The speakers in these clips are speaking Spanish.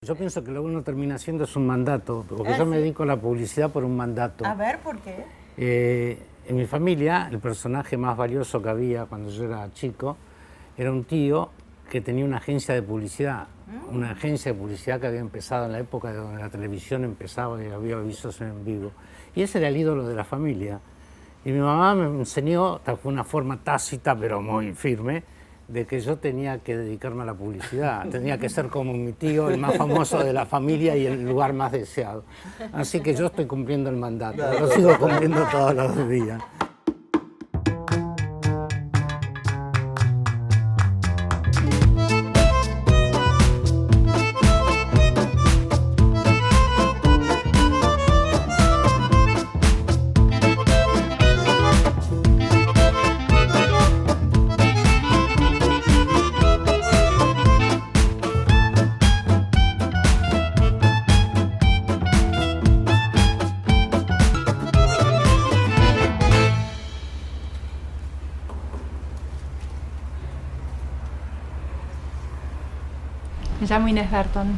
Yo pienso que lo que uno termina haciendo es un mandato, porque yo me dedico a la publicidad por un mandato. A ver, ¿por qué? En mi familia, el personaje más valioso que había cuando yo era chico era un tío que tenía una agencia de publicidad. Una agencia de publicidad que había empezado en la época donde la televisión empezaba y había avisos en vivo. Y ese era el ídolo de la familia. Y mi mamá me enseñó, de una forma tácita pero muy firme, de que yo tenía que dedicarme a la publicidad. Tenía que ser como mi tío, el más famoso de la familia y el lugar más deseado. Así que yo estoy cumpliendo el mandato. Lo sigo cumpliendo todos los días. Me llamo Inés Berton,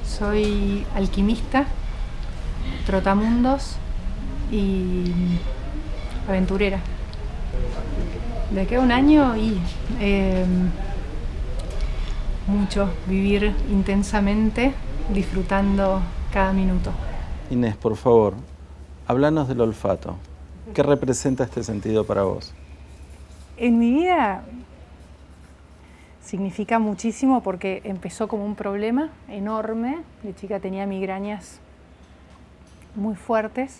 soy alquimista, trotamundos y aventurera. De aquí a un año y mucho, vivir intensamente, disfrutando cada minuto. Inés, por favor, háblanos del olfato. ¿Qué representa este sentido para vos? En mi vida significa muchísimo porque empezó como un problema enorme. De chica tenía migrañas muy fuertes.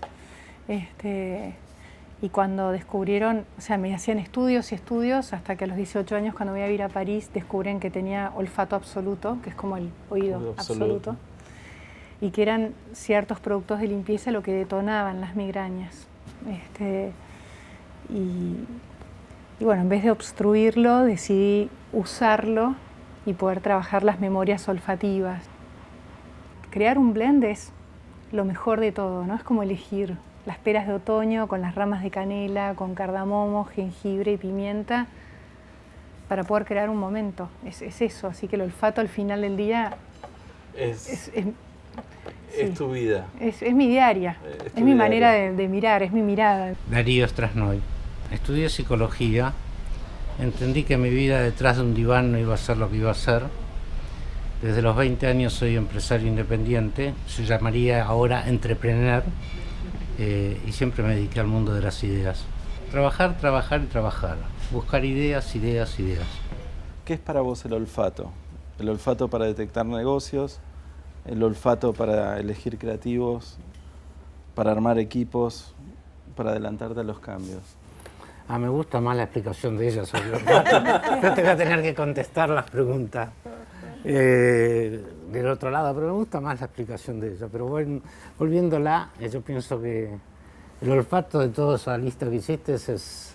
Y cuando descubrieron, o sea, me hacían estudios y estudios hasta que a los 18 años, cuando voy a vivir a París, descubren que tenía olfato absoluto, que es como el oído absoluto, y que eran ciertos productos de limpieza lo que detonaban las migrañas. Y bueno, en vez de obstruirlo, decidí usarlo y poder trabajar las memorias olfativas. Crear un blend es lo mejor de todo, ¿no? Es como elegir las peras de otoño con las ramas de canela, con cardamomo, jengibre y pimienta para poder crear un momento. Es eso, así que el olfato al final del día Es sí, tu vida. es mi diaria, es mi manera de mirar, es mi mirada. Darío Strasnoy. Estudié psicología, entendí que mi vida detrás de un diván no iba a ser lo que iba a ser. Desde los 20 años soy empresario independiente, se llamaría ahora entrepreneur, y siempre me dediqué al mundo de las ideas. Trabajar, trabajar y trabajar, buscar ideas, ideas, ideas. ¿Qué es para vos el olfato? El olfato para detectar negocios, el olfato para elegir creativos, para armar equipos, para adelantarte a los cambios. Me gusta más la explicación de ella sobre el olfato. Yo te voy a tener que contestar las preguntas del otro lado, pero me gusta más la explicación de ella. Pero bueno, volviéndola, yo pienso que el olfato de toda esa lista que hiciste es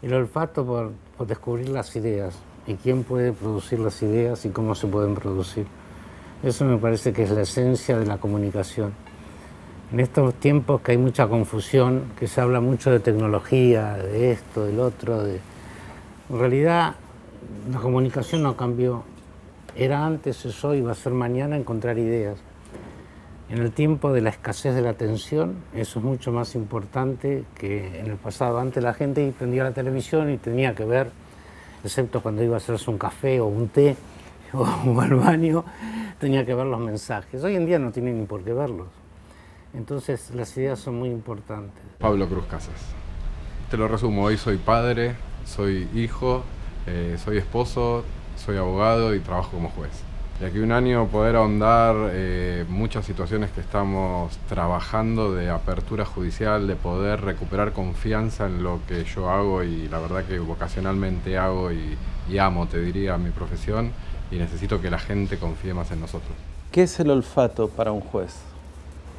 el olfato por descubrir las ideas y quién puede producir las ideas y cómo se pueden producir. Eso me parece que es la esencia de la comunicación. En estos tiempos que hay mucha confusión, que se habla mucho de tecnología, de esto, del otro, en realidad la comunicación no cambió. Era antes, es hoy, va a ser mañana encontrar ideas. En el tiempo de la escasez de la atención, eso es mucho más importante que en el pasado. Antes la gente prendía la televisión y tenía que ver, excepto cuando iba a hacerse un café o un té o al baño, tenía que ver los mensajes. Hoy en día no tienen ni por qué verlos. Entonces las ideas son muy importantes. Pablo Cruz Casas. Te lo resumo, hoy soy padre, soy hijo, soy esposo, soy abogado y trabajo como juez. De aquí a un año poder ahondar muchas situaciones que estamos trabajando de apertura judicial, de poder recuperar confianza en lo que yo hago y la verdad que vocacionalmente hago y amo, te diría, mi profesión y necesito que la gente confíe más en nosotros. ¿Qué es el olfato para un juez?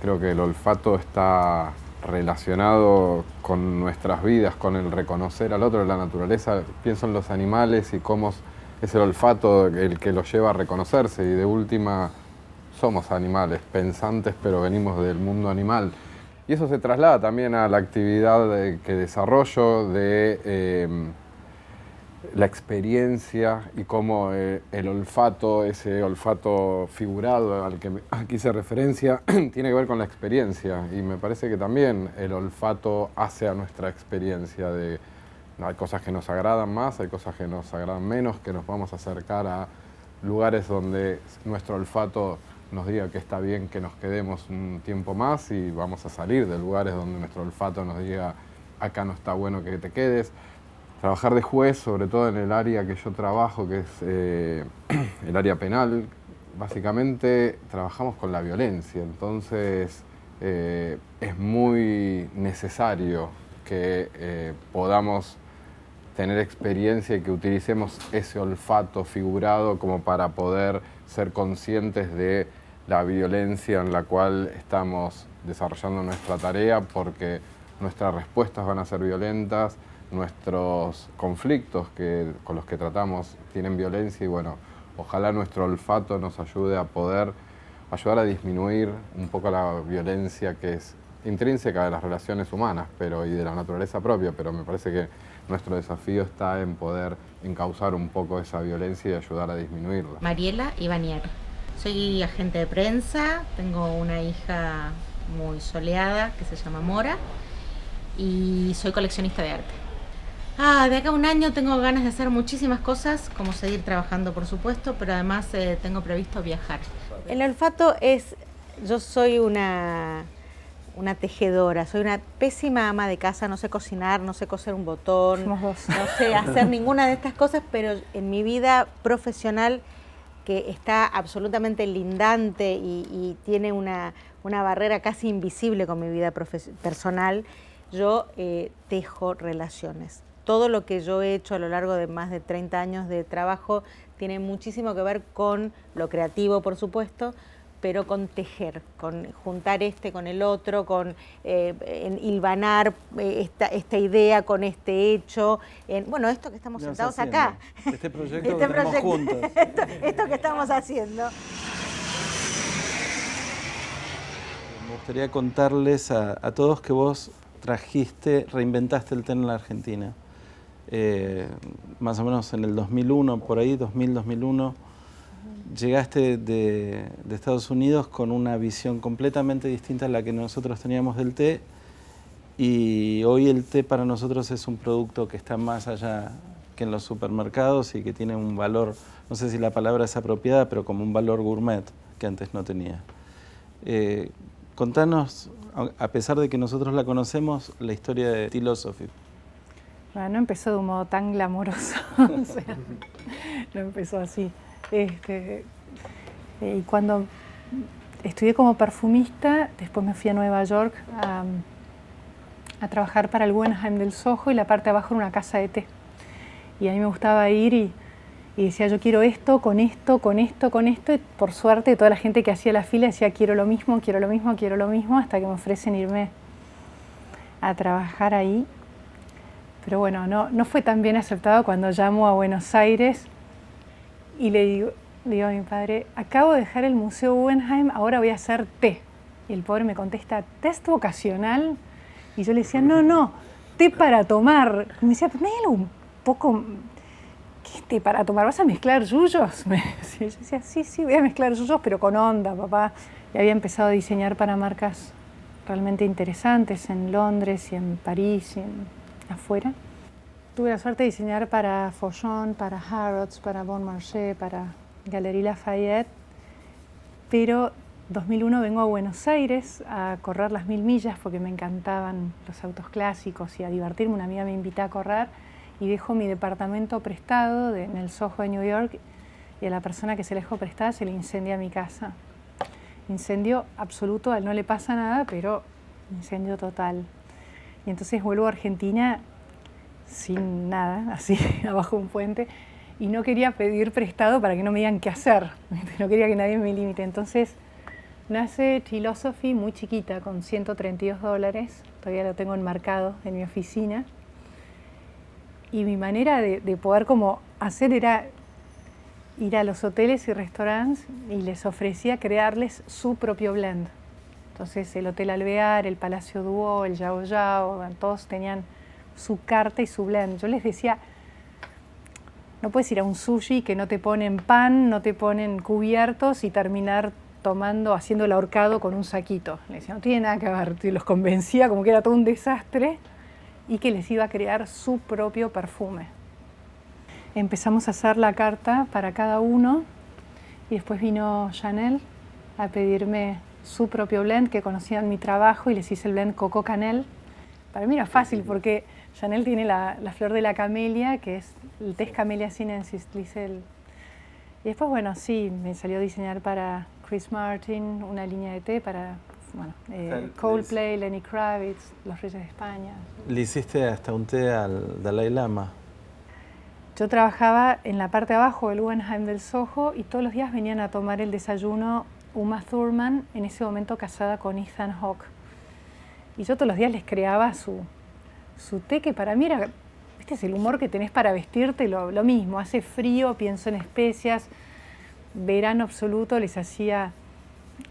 Creo que el olfato está relacionado con nuestras vidas, con el reconocer al otro, la naturaleza. Pienso en los animales y cómo es el olfato el que los lleva a reconocerse. Y de última, somos animales, pensantes, pero venimos del mundo animal. Y eso se traslada también a la actividad que desarrollo de la experiencia y cómo el olfato, ese olfato figurado al que aquí hice referencia, tiene que ver con la experiencia. Y me parece que también el olfato hace a nuestra experiencia de... Hay cosas que nos agradan más, hay cosas que nos agradan menos, que nos vamos a acercar a lugares donde nuestro olfato nos diga que está bien que nos quedemos un tiempo más, y vamos a salir de lugares donde nuestro olfato nos diga acá no está bueno que te quedes. Trabajar de juez, sobre todo en el área que yo trabajo, que es el área penal, básicamente trabajamos con la violencia, entonces es muy necesario que podamos tener experiencia y que utilicemos ese olfato figurado como para poder ser conscientes de la violencia en la cual estamos desarrollando nuestra tarea, porque nuestras respuestas van a ser violentas, nuestros conflictos con los que tratamos tienen violencia, y bueno, ojalá nuestro olfato nos ayude a poder ayudar a disminuir un poco la violencia que es intrínseca de las relaciones humanas y de la naturaleza propia, pero me parece que nuestro desafío está en poder encauzar un poco esa violencia y ayudar a disminuirla. Mariela Ivanier. Soy agente de prensa, tengo una hija muy soleada que se llama Mora y soy coleccionista de arte. De acá a un año tengo ganas de hacer muchísimas cosas, como seguir trabajando por supuesto, pero además tengo previsto viajar. El olfato es, yo soy una tejedora, soy una pésima ama de casa, no sé cocinar, no sé coser un botón, Somos dos. no sé hacer ninguna de estas cosas, pero en mi vida profesional, que está absolutamente lindante y tiene una barrera casi invisible con mi vida personal, yo tejo relaciones. Todo lo que yo he hecho a lo largo de más de 30 años de trabajo tiene muchísimo que ver con lo creativo, por supuesto, pero con tejer, con juntar con el otro, con hilvanar esta idea con este hecho. Bueno, esto que estamos sentados acá. Este proyecto que tenemos juntos. Esto que estamos haciendo. Me gustaría contarles a todos que vos reinventaste el té en la Argentina. Más o menos en el 2001, por ahí, 2000-2001. Llegaste de Estados Unidos con una visión completamente distinta a la que nosotros teníamos del té, y hoy el té para nosotros es un producto que está más allá que en los supermercados y que tiene un valor, no sé si la palabra es apropiada, pero como un valor gourmet que antes no tenía. Contanos, a pesar de que nosotros la conocemos, la historia de Philosophy. Bueno, no empezó de un modo tan glamoroso, o sea, no empezó así. Y cuando estudié como perfumista, después me fui a Nueva York a trabajar para el Guggenheim del Soho, y la parte de abajo era una casa de té. Y a mí me gustaba ir y decía, yo quiero esto, con esto, con esto, con esto. Y por suerte toda la gente que hacía la fila decía, quiero lo mismo, quiero lo mismo, quiero lo mismo, hasta que me ofrecen irme a trabajar ahí. Pero bueno, no fue tan bien aceptado cuando llamo a Buenos Aires y le digo a mi padre, acabo de dejar el Museo Guggenheim, ahora voy a hacer té. Y el pobre me contesta, ¿test vocacional? Y yo le decía, no, té para tomar. Y me decía, ponelo un poco, ¿qué té para tomar? ¿Vas a mezclar yuyos? Me decía. Yo decía, sí, voy a mezclar yuyos, pero con onda, papá. Y había empezado a diseñar para marcas realmente interesantes en Londres y en París y afuera. Tuve la suerte de diseñar para Fauchon, para Harrods, para Bon Marché, para Galeries Lafayette, pero 2001 vengo a Buenos Aires a correr las 1000 millas porque me encantaban los autos clásicos y a divertirme. Una amiga me invita a correr y dejo mi departamento prestado en el Soho de New York, y a la persona que se le dejó prestada se le incendia mi casa. Incendio absoluto, a él no le pasa nada, pero incendio total. Y entonces vuelvo a Argentina sin nada, así, abajo de un puente, y no quería pedir prestado para que no me digan qué hacer, no quería que nadie me limite. Entonces nace Philosophy muy chiquita, con $132, todavía lo tengo enmarcado en mi oficina, y mi manera de poder como hacer era ir a los hoteles y restaurantes y les ofrecía crearles su propio blend. Entonces el Hotel Alvear, el Palacio Duo, el Yao Yao, todos tenían su carta y su blend. Yo les decía, No puedes ir a un sushi que no te ponen pan, no te ponen cubiertos y terminar haciendo el ahorcado con un saquito. Le decía, no tiene nada que ver, y los convencía como que era todo un desastre y que les iba a crear su propio perfume. Empezamos a hacer la carta para cada uno y después vino Chanel a pedirme su propio blend, que conocían mi trabajo, y les hice el blend Coco Canel. Para mí era fácil porque Chanel tiene la flor de la camelia, que es el Test Camellia sinensis. Y después, bueno, sí, me salió a diseñar para Chris Martin una línea de té para Coldplay, Lenny Kravitz, los Reyes de España. Le hiciste hasta un té al Dalai Lama. Yo trabajaba en la parte de abajo del Guggenheim del Soho y todos los días venían a tomar el desayuno Uma Thurman, en ese momento casada con Ethan Hawke. Y yo todos los días les creaba su té, que para mí era, ¿viste? Es el humor que tenés para vestirte, lo mismo. Hace frío, pienso en especias. Verano absoluto, les hacía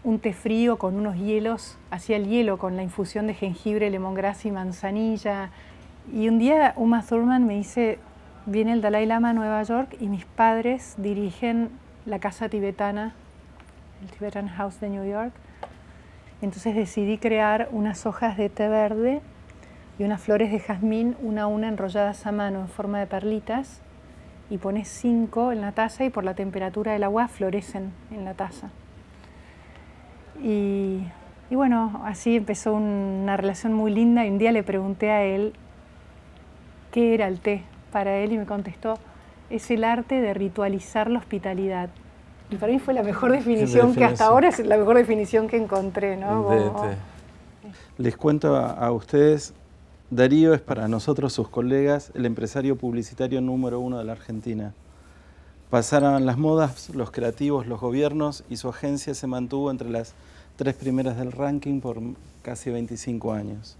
un té frío con unos hielos. Hacía el hielo con la infusión de jengibre, lemongrass y manzanilla. Y un día Uma Thurman me dice, viene el Dalai Lama a Nueva York y mis padres dirigen la casa tibetana, el Tibetan House de New York. Entonces decidí crear unas hojas de té verde y unas flores de jazmín, una a una enrolladas a mano en forma de perlitas, y pones 5 en la taza y por la temperatura del agua florecen en la taza. Y bueno, así empezó una relación muy linda, y un día le pregunté a él qué era el té para él y me contestó, es el arte de ritualizar la hospitalidad. Y para mí fue la mejor definición, que hasta ahora es la mejor definición que encontré, ¿no? Les cuento a ustedes, Darío es para nosotros, sus colegas, el empresario publicitario número 1 de la Argentina. Pasaron las modas, los creativos, los gobiernos, y su agencia se mantuvo entre las 3 primeras del ranking por casi 25 años.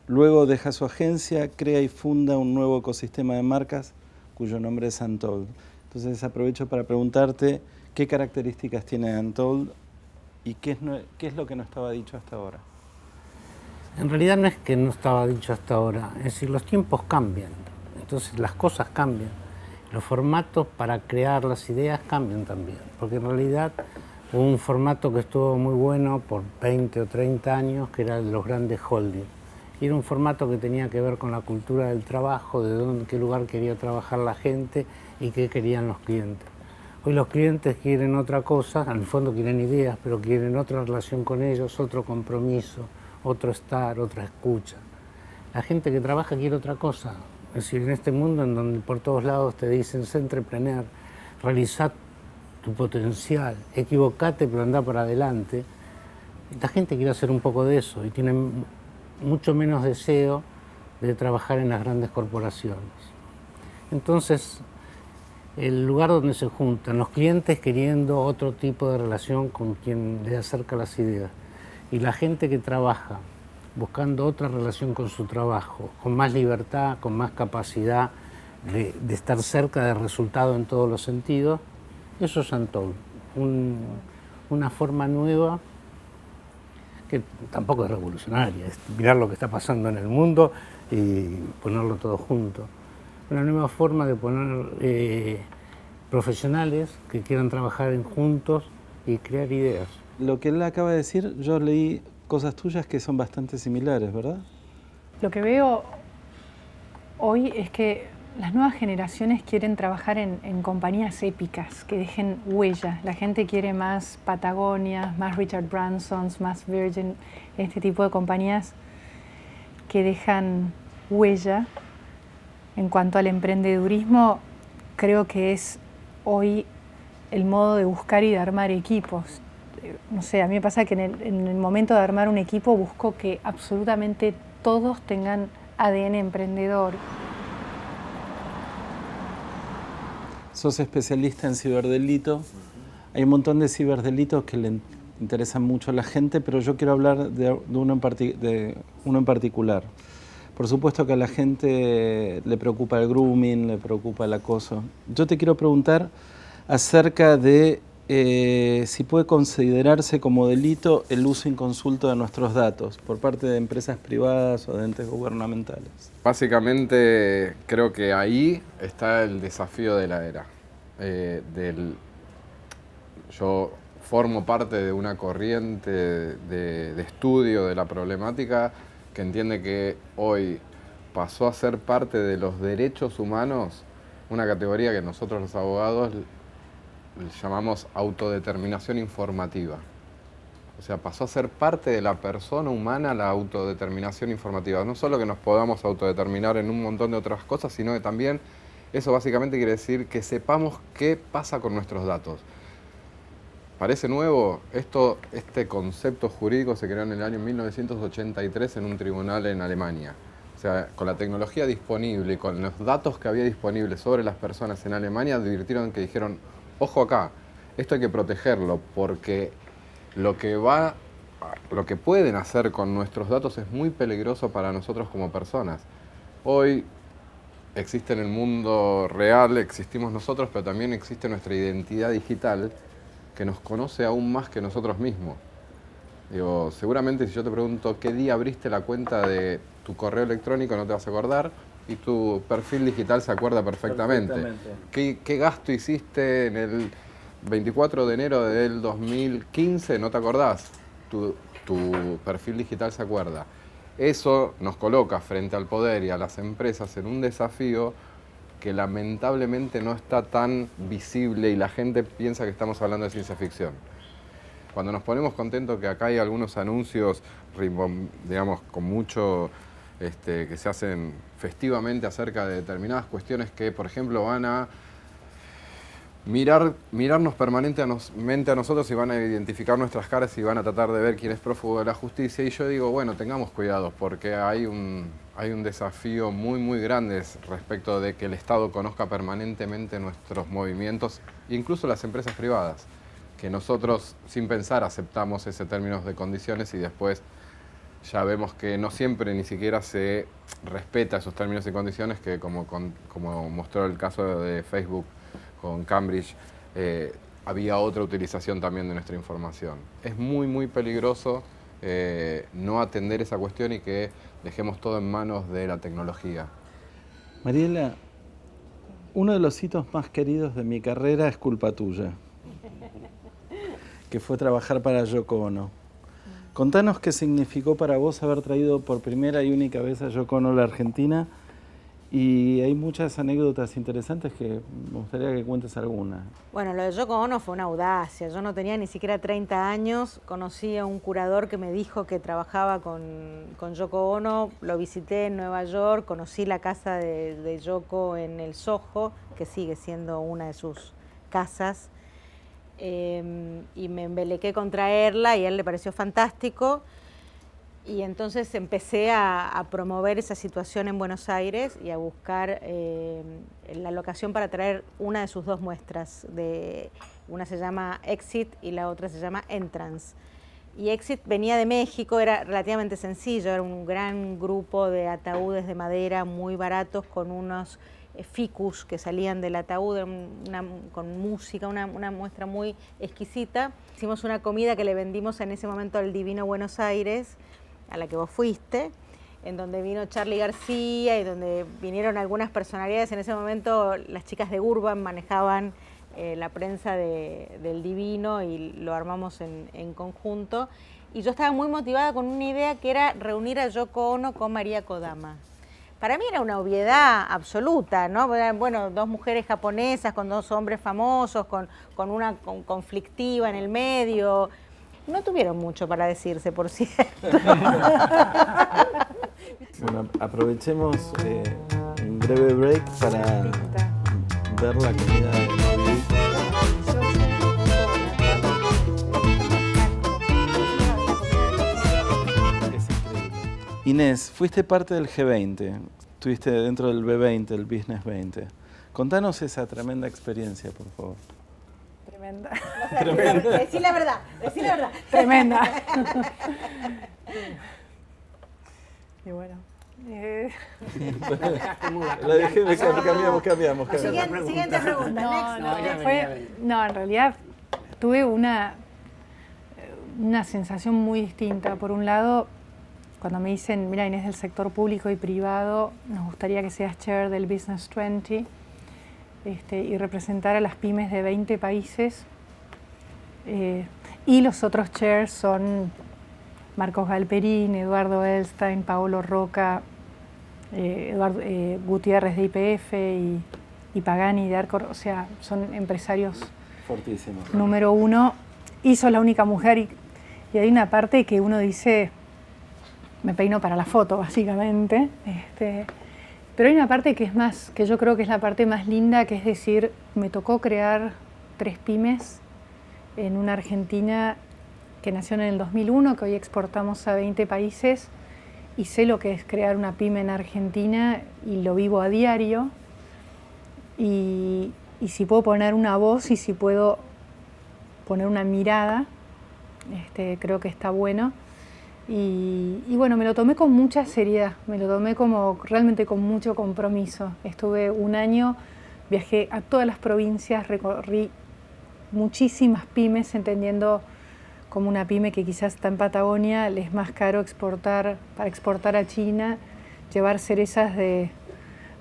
Luego deja su agencia, crea y funda un nuevo ecosistema de marcas cuyo nombre es Untold. Entonces aprovecho para preguntarte qué características tiene Untold y qué es lo que no estaba dicho hasta ahora. En realidad no es que no estaba dicho hasta ahora, es decir, los tiempos cambian, entonces las cosas cambian, los formatos para crear las ideas cambian también, porque en realidad hubo un formato que estuvo muy bueno por 20 o 30 años, que era los grandes holdings. Y era un formato que tenía que ver con la cultura del trabajo, en qué lugar quería trabajar la gente y qué querían los clientes. Hoy los clientes quieren otra cosa, en el fondo quieren ideas, pero quieren otra relación con ellos, otro compromiso, otro estar, otra escucha. La gente que trabaja quiere otra cosa. Es decir, en este mundo en donde por todos lados te dicen, sé entrepreneur, realizá tu potencial, equivocate pero andá para adelante, la gente quiere hacer un poco de eso y tiene mucho menos deseo de trabajar en las grandes corporaciones. Entonces, el lugar donde se juntan los clientes queriendo otro tipo de relación con quien les acerca las ideas y la gente que trabaja buscando otra relación con su trabajo, con más libertad, con más capacidad de estar cerca del resultado en todos los sentidos, eso es Untold, una forma nueva que tampoco es revolucionaria, es mirar lo que está pasando en el mundo y ponerlo todo junto. Una nueva forma de poner profesionales que quieran trabajar juntos y crear ideas. Lo que él acaba de decir, yo leí cosas tuyas que son bastante similares, ¿verdad? Lo que veo hoy es que las nuevas generaciones quieren trabajar en compañías épicas, que dejen huella. La gente quiere más Patagonia, más Richard Bransons, más Virgin, este tipo de compañías que dejan huella. En cuanto al emprendedurismo, creo que es hoy el modo de buscar y de armar equipos. No sé, a mí me pasa que en el momento de armar un equipo busco que absolutamente todos tengan ADN emprendedor. Sos especialista en ciberdelito. Hay un montón de ciberdelitos que le interesan mucho a la gente, pero yo quiero hablar de uno en particular. Por supuesto que a la gente le preocupa el grooming, le preocupa el acoso. Yo te quiero preguntar acerca de si puede considerarse como delito el uso inconsulto de nuestros datos por parte de empresas privadas o de entes gubernamentales. Básicamente creo que ahí está el desafío de la era. Yo formo parte de una corriente de estudio de la problemática que entiende que hoy pasó a ser parte de los derechos humanos, una categoría que nosotros los abogados llamamos autodeterminación informativa. O sea, pasó a ser parte de la persona humana la autodeterminación informativa. No solo que nos podamos autodeterminar en un montón de otras cosas, sino que también eso básicamente quiere decir que sepamos qué pasa con nuestros datos. ¿Parece nuevo? Este concepto jurídico se creó en el año 1983 en un tribunal en Alemania. O sea, con la tecnología disponible y con los datos que había disponibles sobre las personas en Alemania, advirtieron que dijeron, ojo acá, esto hay que protegerlo porque lo que pueden hacer con nuestros datos es muy peligroso para nosotros como personas. Hoy existe en el mundo real, existimos nosotros, pero también existe nuestra identidad digital que nos conoce aún más que nosotros mismos. Digo, seguramente si yo te pregunto qué día abriste la cuenta de tu correo electrónico no te vas a acordar y tu perfil digital se acuerda perfectamente. ¿Qué gasto hiciste en el 24 de enero del 2015? ¿No te acordás? Tu perfil digital se acuerda. Eso nos coloca frente al poder y a las empresas en un desafío que lamentablemente no está tan visible y la gente piensa que estamos hablando de ciencia ficción. Cuando nos ponemos contentos que acá hay algunos anuncios, digamos, con mucho, que se hacen festivamente acerca de determinadas cuestiones que, por ejemplo, van a mirarnos permanentemente a nosotros y van a identificar nuestras caras y van a tratar de ver quién es prófugo de la justicia. Y yo digo, bueno, tengamos cuidado porque hay un desafío muy, muy grande respecto de que el Estado conozca permanentemente nuestros movimientos, incluso las empresas privadas, que nosotros sin pensar aceptamos ese términos de condiciones y después ya vemos que no siempre ni siquiera se respeta esos términos y condiciones que como mostró el caso de Facebook con Cambridge, había otra utilización también de nuestra información. Es muy, muy peligroso no atender esa cuestión y que dejemos todo en manos de la tecnología. Mariela, uno de los hitos más queridos de mi carrera es culpa tuya, que fue trabajar para Yoko Ono. Contanos qué significó para vos haber traído por primera y única vez a Yoko Ono a la Argentina. Y hay muchas anécdotas interesantes que me gustaría que cuentes alguna. Bueno, lo de Yoko Ono fue una audacia. Yo no tenía ni siquiera 30 años. Conocí a un curador que me dijo que trabajaba con Yoko Ono. Lo visité en Nueva York. Conocí la casa de Yoko en el Soho, que sigue siendo una de sus casas. Y me embelequé con traerla y a él le pareció fantástico. Y entonces empecé a promover esa situación en Buenos Aires y a buscar la locación para traer una de sus dos muestras. Una se llama Exit y la otra se llama Entrance. Y Exit venía de México, era relativamente sencillo, era un gran grupo de ataúdes de madera muy baratos con unos ficus que salían del ataúd con música, una muestra muy exquisita. Hicimos una comida que le vendimos en ese momento al Divino Buenos Aires, a la que vos fuiste, en donde vino Charly García y donde vinieron algunas personalidades. En ese momento las chicas de Urban manejaban la prensa del Divino y lo armamos en conjunto. Y yo estaba muy motivada con una idea que era reunir a Yoko Ono con María Kodama. Para mí era una obviedad absoluta, ¿no? Bueno, dos mujeres japonesas con dos hombres famosos, con una conflictiva en el medio. No tuvieron mucho para decirse, por cierto. Bueno, aprovechemos un breve break para ver la comida de Moby. Es increíble. Inés, fuiste parte del G20, estuviste dentro del B20, el Business 20. Contanos esa tremenda experiencia, por favor. Tremenda. Decí la verdad, decí la verdad. Tremenda. Y bueno. La dejé, cambiamos. Siguiente pregunta. No, en realidad tuve una sensación muy distinta. Por un lado, cuando me dicen, mira, Inés, del sector público y privado, nos gustaría que seas chair del Business 20 y representar a las pymes de 20 países. Y los otros chairs son Marcos Galperín, Eduardo Elstein, Paolo Roca, Gutiérrez de YPF y Pagani de Arcor, o sea, son empresarios fortísimos. Número uno, y sos la única mujer y hay una parte que uno dice, me peino para la foto básicamente, pero hay una parte que es más, que yo creo que es la parte más linda, que es decir, me tocó crear 3 pymes en una Argentina que nació en el 2001, que hoy exportamos a 20 países, y sé lo que es crear una pyme en Argentina y lo vivo a diario. Y si puedo poner una voz y si puedo poner una mirada, creo que está bueno. Y bueno, me lo tomé con mucha seriedad, me lo tomé como realmente con mucho compromiso. Estuve un año, viajé a todas las provincias, recorrí muchísimas pymes, entendiendo como una pyme que quizás está en Patagonia, le es más caro para exportar a China, llevar cerezas de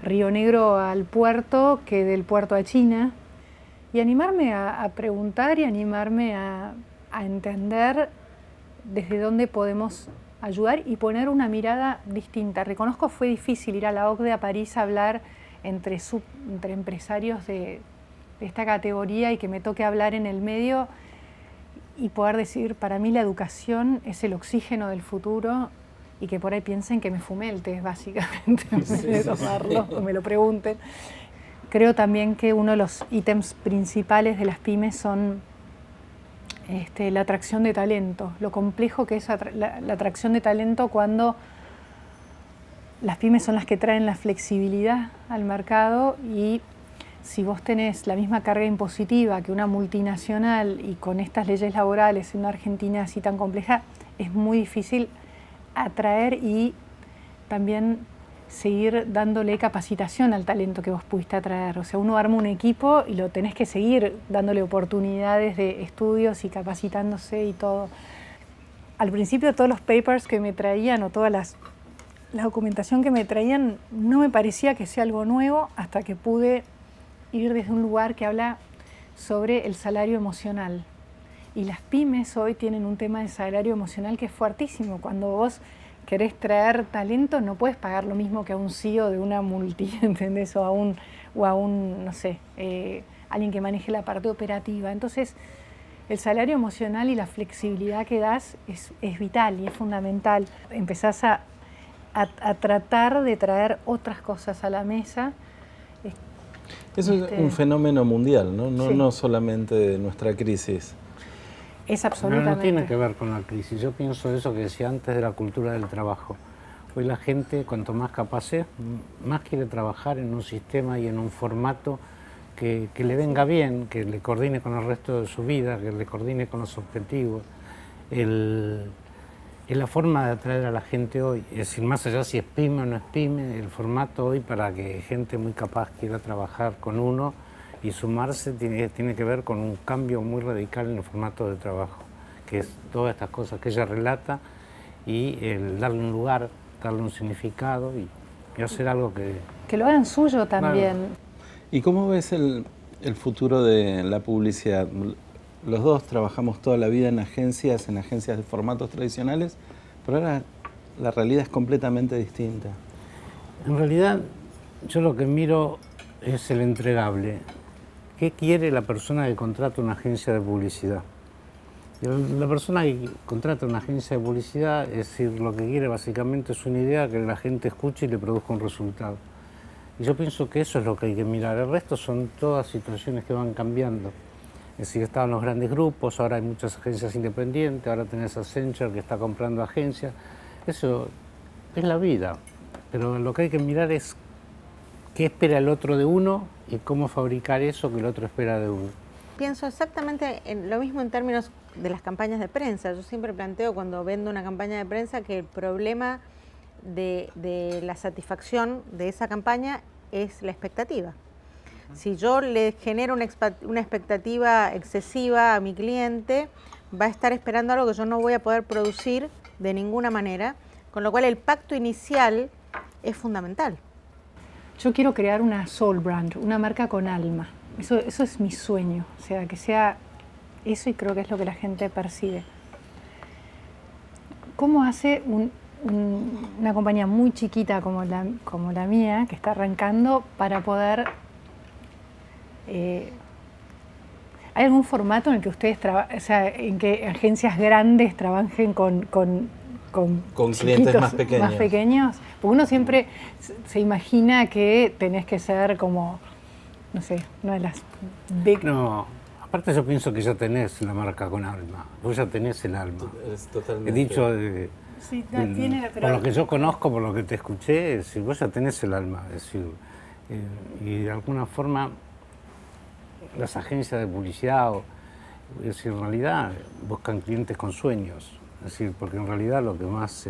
Río Negro al puerto que del puerto a China, y animarme a preguntar y animarme a entender desde dónde podemos ayudar y poner una mirada distinta. Reconozco, fue difícil ir a la OCDE a París a hablar entre empresarios de esta categoría y que me toque hablar en el medio y poder decir, para mí la educación es el oxígeno del futuro, y que por ahí piensen que me fumé el té, básicamente, en vez de tomarlo, o me lo pregunten. Creo también que uno de los ítems principales de las pymes son la atracción de talento, lo complejo que es la atracción de talento cuando las pymes son las que traen la flexibilidad al mercado, y si vos tenés la misma carga impositiva que una multinacional y con estas leyes laborales en una Argentina así tan compleja, es muy difícil atraer y también seguir dándole capacitación al talento que vos pudiste atraer. O sea, uno arma un equipo y lo tenés que seguir dándole oportunidades de estudios y capacitándose y todo. Al principio todos los papers que me traían o toda la documentación que me traían no me parecía que sea algo nuevo, hasta que pude ir desde un lugar que habla sobre el salario emocional. Y las pymes hoy tienen un tema de salario emocional que es fuertísimo. Cuando vos querés traer talento, no puedes pagar lo mismo que a un CEO de una multi, ¿entendés? O a un no sé, alguien que maneje la parte operativa. Entonces, el salario emocional y la flexibilidad que das es vital y es fundamental. Empezás a tratar de traer otras cosas a la mesa. Eso es un fenómeno mundial, ¿no? Sí. No solamente de nuestra crisis. Es absolutamente. No tiene que ver con la crisis. Yo pienso eso que decía antes de la cultura del trabajo. Hoy la gente, cuanto más capaz es, más quiere trabajar en un sistema y en un formato que le venga bien, que le coordine con el resto de su vida, que le coordine con los objetivos. Es la forma de atraer a la gente hoy. Es decir, más allá si es pyme o no es pyme, el formato hoy para que gente muy capaz quiera trabajar con uno y sumarse tiene que ver con un cambio muy radical en el formato de trabajo, que es todas estas cosas que ella relata, y el darle un lugar, darle un significado y hacer algo que lo hagan suyo también. Claro. ¿Y cómo ves el futuro de la publicidad? Los dos trabajamos toda la vida en agencias de formatos tradicionales, pero ahora la realidad es completamente distinta. En realidad, yo lo que miro es el entregable. ¿Qué quiere la persona que contrata una agencia de publicidad? La persona que contrata una agencia de publicidad, es decir, lo que quiere básicamente es una idea que la gente escuche y le produzca un resultado. Y yo pienso que eso es lo que hay que mirar. El resto son todas situaciones que van cambiando. Es decir, estaban los grandes grupos, ahora hay muchas agencias independientes, ahora tenés Accenture que está comprando agencias. Eso es la vida. Pero lo que hay que mirar es qué espera el otro de uno y cómo fabricar eso que el otro espera de uno. Pienso exactamente en lo mismo en términos de las campañas de prensa. Yo siempre planteo cuando vendo una campaña de prensa que el problema de la satisfacción de esa campaña es la expectativa. Si yo le genero una expectativa excesiva a mi cliente, va a estar esperando algo que yo no voy a poder producir de ninguna manera, con lo cual el pacto inicial es fundamental. Yo quiero crear una soul brand, una marca con alma. Eso es mi sueño, o sea, que sea eso, y creo que es lo que la gente percibe. ¿Cómo hace una compañía muy chiquita como la mía, que está arrancando, para poder... ¿hay algún formato en el que ustedes trabajan, o sea, en que agencias grandes trabajen con clientes más pequeños? Porque uno siempre se imagina que tenés que ser como, no sé, una de las big... No, aparte yo pienso que ya tenés la marca con alma, vos ya tenés el alma. Es totalmente... He dicho, Sí, tiene, pero... por lo que yo conozco, por lo que te escuché, es decir, vos ya tenés el alma, es decir, y de alguna forma las agencias de publicidad, es decir, en realidad buscan clientes con sueños. Es decir, porque en realidad lo que más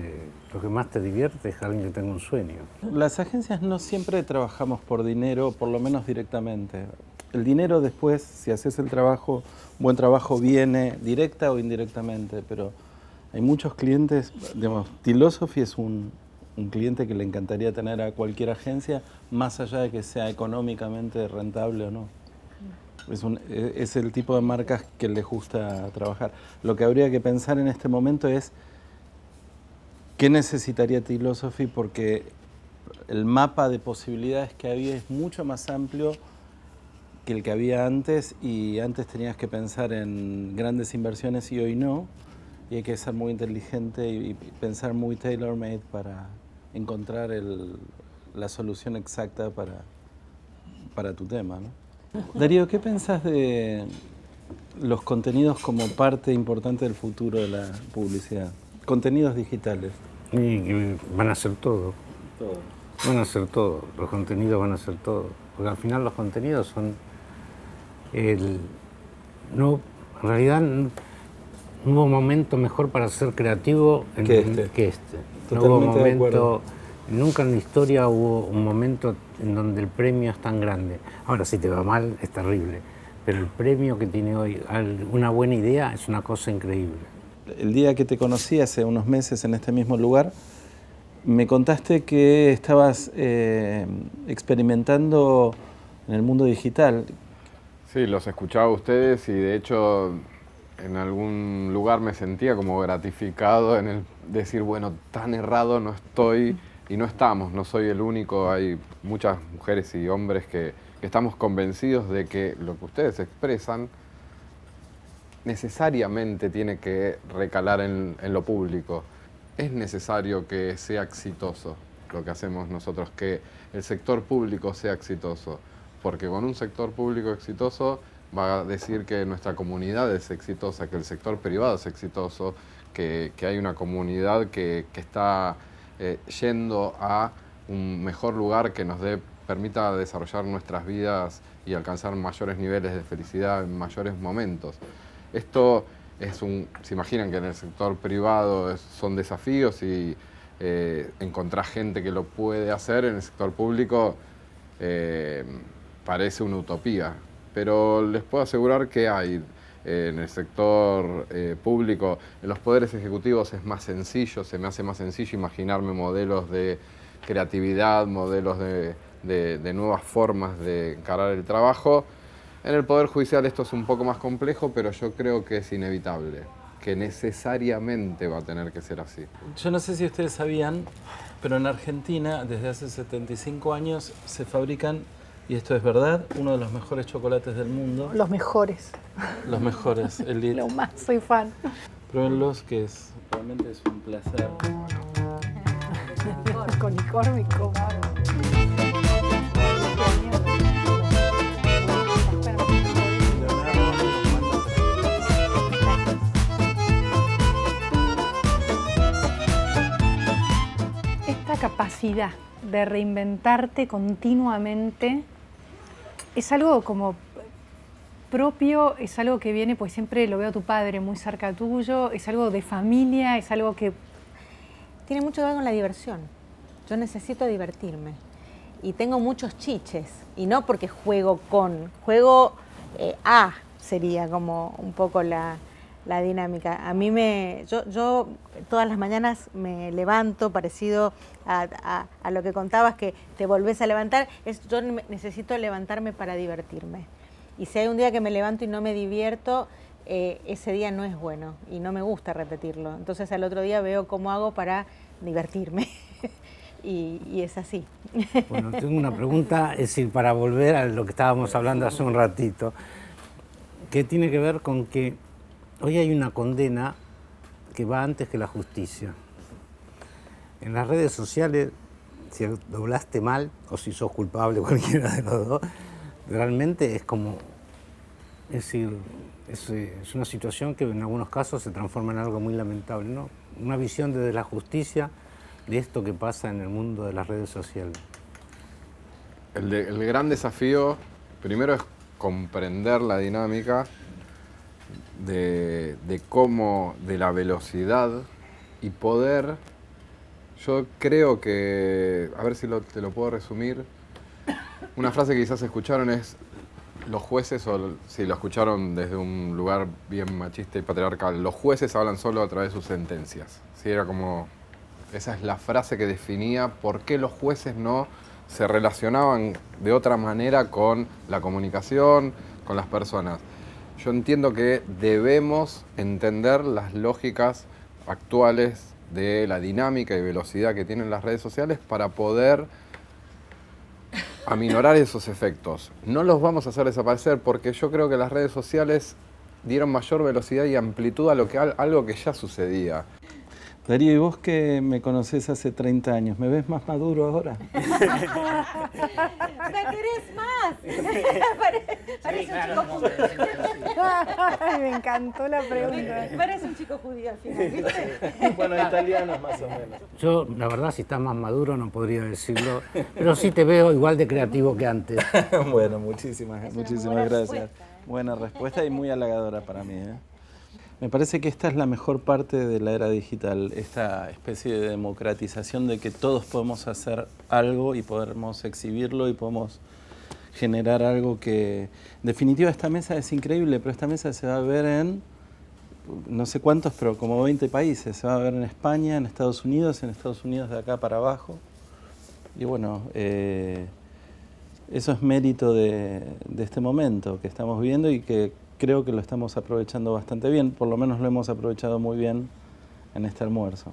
te divierte es alguien que tenga un sueño. Las agencias no siempre trabajamos por dinero, por lo menos directamente. El dinero después, si haces el trabajo, buen trabajo, viene directa o indirectamente, pero hay muchos clientes, digamos, Philosophy es un cliente que le encantaría tener a cualquier agencia, más allá de que sea económicamente rentable o no. Es el tipo de marcas que les gusta trabajar. Lo que habría que pensar en este momento es qué necesitaría Philosophy, porque el mapa de posibilidades que había es mucho más amplio que el que había antes, y antes tenías que pensar en grandes inversiones y hoy no, y hay que ser muy inteligente y pensar muy tailor-made para encontrar la solución exacta para tu tema, ¿no? Darío, ¿qué pensás de los contenidos como parte importante del futuro de la publicidad? Contenidos digitales. Y van a ser todo. Van a ser todo. Los contenidos van a ser todo. Porque al final los contenidos son en realidad no hubo momento mejor para ser creativo que este. No hubo momento, nunca en la historia hubo un momento en donde el premio es tan grande. Ahora, si te va mal, es terrible. Pero el premio que tiene hoy una buena idea es una cosa increíble. El día que te conocí, hace unos meses en este mismo lugar, me contaste que estabas experimentando en el mundo digital. Sí, los escuchaba a ustedes y de hecho en algún lugar me sentía como gratificado en el decir, bueno, tan errado no estoy. Y no estamos, no soy el único, hay muchas mujeres y hombres que estamos convencidos de que lo que ustedes expresan necesariamente tiene que recalar en lo público. Es necesario que sea exitoso lo que hacemos nosotros, que el sector público sea exitoso, porque con un sector público exitoso va a decir que nuestra comunidad es exitosa, que el sector privado es exitoso, que hay una comunidad que está... yendo a un mejor lugar que nos permita desarrollar nuestras vidas y alcanzar mayores niveles de felicidad en mayores momentos. Esto se imaginan que en el sector privado son desafíos y encontrar gente que lo puede hacer. En el sector público parece una utopía, pero les puedo asegurar que hay. En el sector público, en los poderes ejecutivos es más sencillo, se me hace más sencillo imaginarme modelos de creatividad, modelos de nuevas formas de encarar el trabajo. En el Poder Judicial esto es un poco más complejo, pero yo creo que es inevitable, que necesariamente va a tener que ser así. Yo no sé si ustedes sabían, pero en Argentina desde hace 75 años se fabrican, y esto es verdad, uno de los mejores chocolates del mundo. Los mejores. Los mejores, Elite. Lo más, soy fan. Pruébenlos, que realmente es un placer. Con licor me como. Esta capacidad de reinventarte continuamente es algo como propio, es algo que viene, pues siempre lo veo a tu padre muy cerca tuyo, es algo de familia, es algo que... Tiene mucho que ver con la diversión. Yo necesito divertirme. y tengo muchos chiches. Y no porque juego a, sería como un poco la dinámica. A mí yo todas las mañanas me levanto parecido a lo que contabas, que te volvés a levantar. Yo necesito levantarme para divertirme. Y si hay un día que me levanto y no me divierto, ese día no es bueno y no me gusta repetirlo. Entonces al otro día veo cómo hago para divertirme. Y es así. Bueno, tengo una pregunta, es decir, para volver a lo que estábamos hablando hace un ratito, que tiene que ver con que hoy hay una condena que va antes que la justicia. En las redes sociales, si doblaste mal o si sos culpable, cualquiera de los dos, realmente es como, es decir, es una situación que en algunos casos se transforma en algo muy lamentable, ¿no? Una visión desde la justicia de esto que pasa en el mundo de las redes sociales. El gran desafío, primero, es comprender la dinámica de cómo, de la velocidad y poder, yo creo que, a ver si te lo puedo resumir, una frase que quizás escucharon es, los jueces, o si lo escucharon desde un lugar bien machista y patriarcal, los jueces hablan solo a través de sus sentencias. ¿Sí? Era como, esa es la frase que definía por qué los jueces no se relacionaban de otra manera con la comunicación, con las personas. Yo entiendo que debemos entender las lógicas actuales de la dinámica y velocidad que tienen las redes sociales para poder aminorar esos efectos. No los vamos a hacer desaparecer porque yo creo que las redes sociales dieron mayor velocidad y amplitud a algo que ya sucedía. Darío, y vos que me conocés hace 30 años, ¿me ves más maduro ahora? ¿Me querés más? Parece un chico judío. Ay, me encantó la pregunta. Parece un chico judío al final, ¿viste? Bueno, italianos más o menos. Yo, la verdad, si estás más maduro no podría decirlo, pero sí te veo igual de creativo que antes. Bueno, muchísimas gracias. Buena respuesta y muy halagadora para mí, ¿eh? Me parece que esta es la mejor parte de la era digital, esta especie de democratización de que todos podemos hacer algo y podemos exhibirlo y podemos generar algo que... En definitiva, esta mesa es increíble, pero esta mesa se va a ver en, no sé cuántos, pero como 20 países. Se va a ver en España, en Estados Unidos de acá para abajo. Y bueno, eso es mérito de este momento que estamos viendo y que creo que lo estamos aprovechando bastante bien, por lo menos lo hemos aprovechado muy bien en este almuerzo.